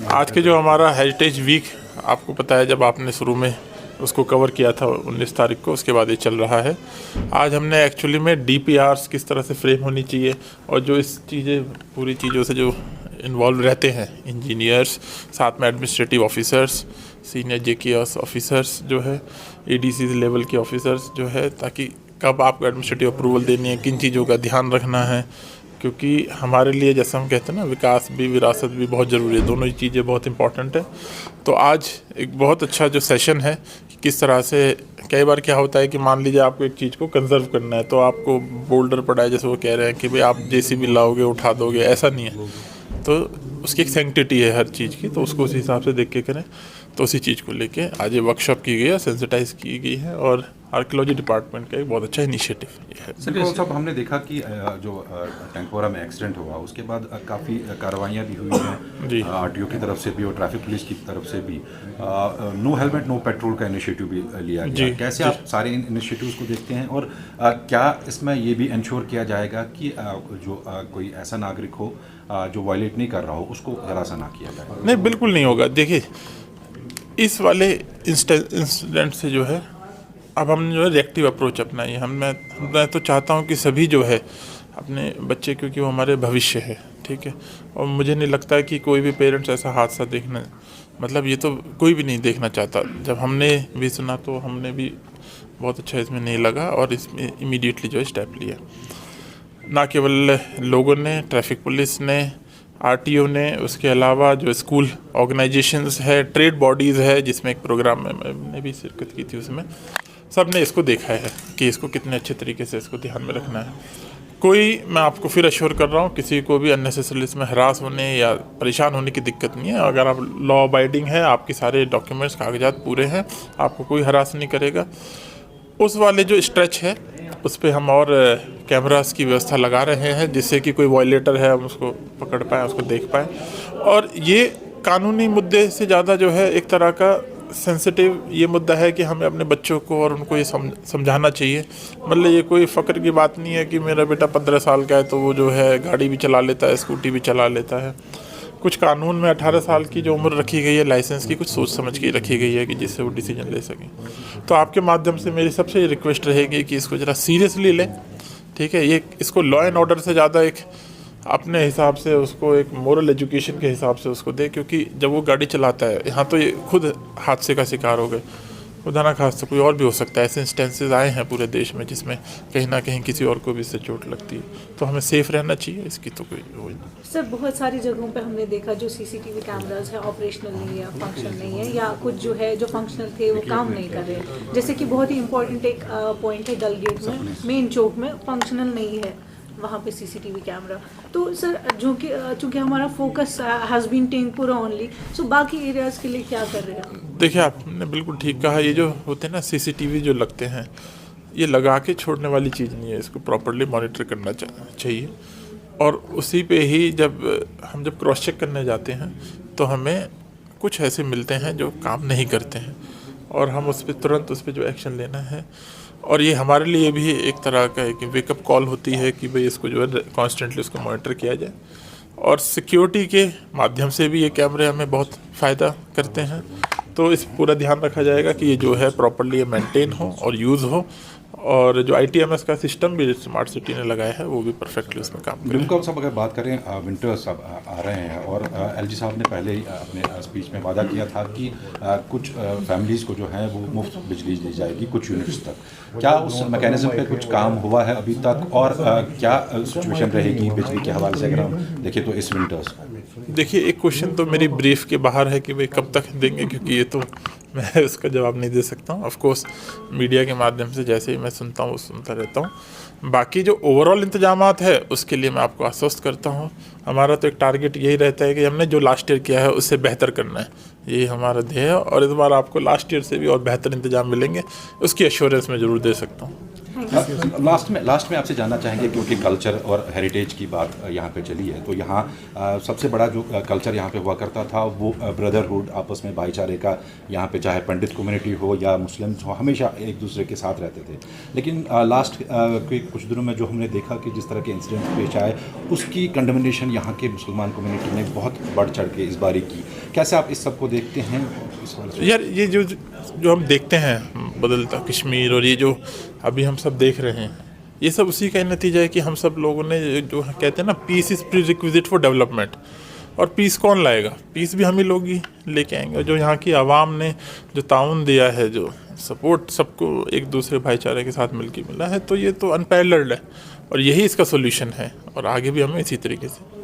आज के जो हमारा हेरिटेज वीक, आपको पता है जब आपने शुरू में उसको कवर किया था 19 तारीख को, उसके बाद ये चल रहा है। आज हमने एक्चुअली में डीपीआरस किस तरह से फ्रेम होनी चाहिए और जो इस पूरी चीज़ों से जो इन्वॉल्व रहते हैं इंजीनियर्स, साथ में administrative officers, senior JKS officers जो है, एडीसी लेवल के ऑफिसर्स जो है, ताकि कब आपको एडमिनिस्ट्रेटिव अप्रूवल देनी है, किन चीज़ों का ध्यान रखना है, क्योंकि हमारे लिए जैसे हम कहते हैं ना, विकास भी विरासत भी बहुत ज़रूरी है, दोनों ही चीज़ें बहुत इंपॉर्टेंट है। तो आज एक बहुत अच्छा जो सेशन है, किस तरह से कई बार क्या होता है कि मान लीजिए आपको एक चीज़ को कंजर्व करना है, तो आपको बोल्डर पड़ा है, जैसे वो कह रहे हैं कि भाई आप जेसीबी लाओगे उठा दोगे, ऐसा नहीं है। तो उसकी एक सैंक्टिटी है हर चीज़ की, तो उसको उस हिसाब से देख के करें। तो उसी चीज़ को लेके आज ये वर्कशॉप की गई है, सेंसिटाइज की गई है, और आर्कियोलॉजी डिपार्टमेंट का एक बहुत अच्छा इनिशिएटिव है। सर साहब, हमने देखा कि जो टैंकपोरा में एक्सीडेंट हुआ उसके बाद काफ़ी कार्रवाइयाँ भी हुई हैं आरटीओ की तरफ से भी और ट्रैफिक पुलिस की तरफ से भी। नो हेलमेट नो पेट्रोल का इनिशिएटिव भी लिया गया। कैसे आप सारे इनिशिएटिव्स को देखते हैं, और क्या इसमें ये भी इंश्योर किया जाएगा कि जो कोई ऐसा नागरिक हो जो वायलेट नहीं कर रहा हो उसको हरासा ना किया जाए? नहीं, बिल्कुल नहीं होगा। देखिए, इस वाले इंसिडेंट से जो है अब हमने जो है रिएक्टिव अप्रोच अपनाई है। मैं तो चाहता हूँ कि सभी जो है अपने बच्चे, क्योंकि वो हमारे भविष्य है, ठीक है, और मुझे नहीं लगता है कि कोई भी पेरेंट्स ऐसा हादसा देखना, मतलब ये तो कोई भी नहीं देखना चाहता। जब हमने भी सुना तो हमने भी बहुत अच्छा इसमें नहीं लगा, और इसमें इमीडिएटली जो है स्टेप लिया। ना केवल लोगों ने, ट्रैफिक पुलिस ने, आरटीओ ने, उसके अलावा जो स्कूल ऑर्गेनाइजेशंस है, ट्रेड बॉडीज़ है, जिसमें एक प्रोग्राम में मैंने भी शिरकत की थी, उसमें सब ने इसको देखा है कि इसको कितने अच्छे तरीके से इसको ध्यान में रखना है। कोई, मैं आपको फिर अश्योर कर रहा हूँ, किसी को भी अननेसेसरली इसमें हरास होने या परेशान होने की दिक्कत नहीं है। अगर आप लॉ अबाइडिंग है, आपके सारे डॉक्यूमेंट्स कागजात पूरे हैं, आपको कोई हरास नहीं करेगा। उस वाले जो स्ट्रेच है उस पर हम और कैमरास की व्यवस्था लगा रहे हैं, जिससे कि कोई वॉयलेटर है हम उसको पकड़ पाएँ, उसको देख पाएँ। और ये कानूनी मुद्दे से ज़्यादा जो है एक तरह का सेंसिटिव ये मुद्दा है कि हमें अपने बच्चों को और उनको ये समझाना चाहिए। मतलब ये कोई फ़क्र की बात नहीं है कि मेरा बेटा 15 साल का है तो वो जो है गाड़ी भी चला लेता है, स्कूटी भी चला लेता है। कुछ कानून में 18 साल की जो उम्र रखी गई है लाइसेंस की, कुछ सोच समझ के रखी गई है कि जिससे वो डिसीजन ले सकें। तो आपके माध्यम से मेरी सबसे रिक्वेस्ट रहेगी कि इसको ज़रा सीरियसली लें, ठीक है। ये इसको लॉ एंड ऑर्डर से ज़्यादा एक अपने हिसाब से उसको एक मोरल एजुकेशन के हिसाब से उसको दे, क्योंकि जब वो गाड़ी चलाता है, यहाँ तो ये खुद हादसे का शिकार हो गए, खुदा ना खास तो कोई और भी हो सकता है। ऐसे इंस्टेंसेस आए हैं पूरे देश में जिसमें कहीं ना कहीं किसी और को भी इससे चोट लगती है। तो हमें सेफ रहना चाहिए, इसकी तो कोई वो नहीं। सर, बहुत सारी जगहों पे हमने देखा जो सीसीटीवी कैमरास है ऑपरेशनल नहीं है, फंक्शन नहीं है, या कुछ जो है जो फंक्शनल थे वो काम नहीं कर रहे। जैसे कि बहुत ही इंपॉर्टेंट एक पॉइंट है, डलगेट में मेन चौक में फंक्शनल नहीं है वहाँ पे सीसीटीवी कैमरा। तो सर, चूँकि हमारा फोकस हैज़ बीन टैंकपोरा ओनली, सो बाकी एरियाज़ के लिए क्या कर रहे हैं? देखिए, आपने बिल्कुल ठीक कहा। ये जो होते हैं ना सीसीटीवी जो लगते हैं, ये लगा के छोड़ने वाली चीज़ नहीं है, इसको प्रॉपर्ली मॉनिटर करना चाहिए। और उसी पे ही जब क्रॉस चेक करने जाते हैं तो हमें कुछ ऐसे मिलते हैं जो काम नहीं करते हैं, और हम उस पर तुरंत उस पर जो एक्शन लेना है। और ये हमारे लिए भी एक तरह का एक वेकअप कॉल होती है कि भाई इसको जो है कॉन्स्टेंटली उसको मॉनिटर किया जाए। और सिक्योरिटी के माध्यम से भी ये कैमरे हमें बहुत फ़ायदा करते हैं। तो इस पूरा ध्यान रखा जाएगा कि ये जो है प्रॉपर्ली मेंटेन हो और यूज़ हो, और जो ITMS का सिस्टम भी स्मार्ट सिटी ने लगाया है वो भी परफेक्टली उसमें काम करे। बिल्कुल साहब, अगर बात करें विंटर्स अब आ रहे हैं, और LG साहब ने पहले ही अपने स्पीच में वादा किया था कि कुछ फैमिलीज़ को जो है वो मुफ्त बिजली दी जाएगी कुछ यूनिट्स तक। क्या उस मैकेनिज्म पे कुछ काम हुआ है अभी तक, और क्या सिचुएशन रहेगी बिजली के हवाले से अगर हम देखें तो इस विंटर्स? देखिए, एक क्वेश्चन तो मेरी ब्रीफ के बाहर है कि भाई कब तक देंगे, क्योंकि ये तो मैं उसका जवाब नहीं दे सकता हूँ। ऑफ कोर्स मीडिया के माध्यम से जैसे ही मैं सुनता हूँ सुनता रहता हूँ। बाकी जो ओवरऑल इंतजामात है उसके लिए मैं आपको आश्वस्त करता हूँ। हमारा तो एक टारगेट यही रहता है कि हमने जो लास्ट ईयर किया है उससे बेहतर करना है, यही हमारा ध्येय है। और इस बार आपको लास्ट ईयर से भी और बेहतर इंतजाम मिलेंगे, उसकी एश्योरेंस मैं ज़रूर दे सकता हूँ। लास्ट में आपसे जानना चाहेंगे, क्योंकि कल्चर और हेरिटेज की बात यहाँ पे चली है, तो यहाँ सबसे बड़ा जो कल्चर यहाँ पे हुआ करता था वो ब्रदरहुड, आपस में भाईचारे का, यहाँ पे चाहे पंडित कम्युनिटी हो या मुस्लिम्स हो, हमेशा एक दूसरे के साथ रहते थे। लेकिन लास्ट के कुछ दिनों में जो हमने देखा कि जिस तरह के इंसिडेंट पेश आए, उसकी कंडमनेशन यहाँ के मुसलमान कम्युनिटी ने बहुत बढ़ चढ़ के इस बारी की। कैसे आप इस सबको देखते हैं इस वाले से? यार ये जो हम देखते हैं बदलता कश्मीर और ये जो अभी हम सब देख रहे हैं, ये सब उसी का ही नतीजा है कि हम सब लोगों ने जो कहते हैं ना, peace is prerequisite for development. और पीस कौन लाएगा? पीस भी हम ही लोग ही लेके आएंगे। और जो यहाँ की आवाम ने जो ताउन दिया है, जो सपोर्ट सबको एक दूसरे भाईचारे के साथ मिलकर मिला है, तो ये तो अनपैरेलल्ड है और यही इसका सोल्यूशन है। और आगे भी हमें इसी तरीके से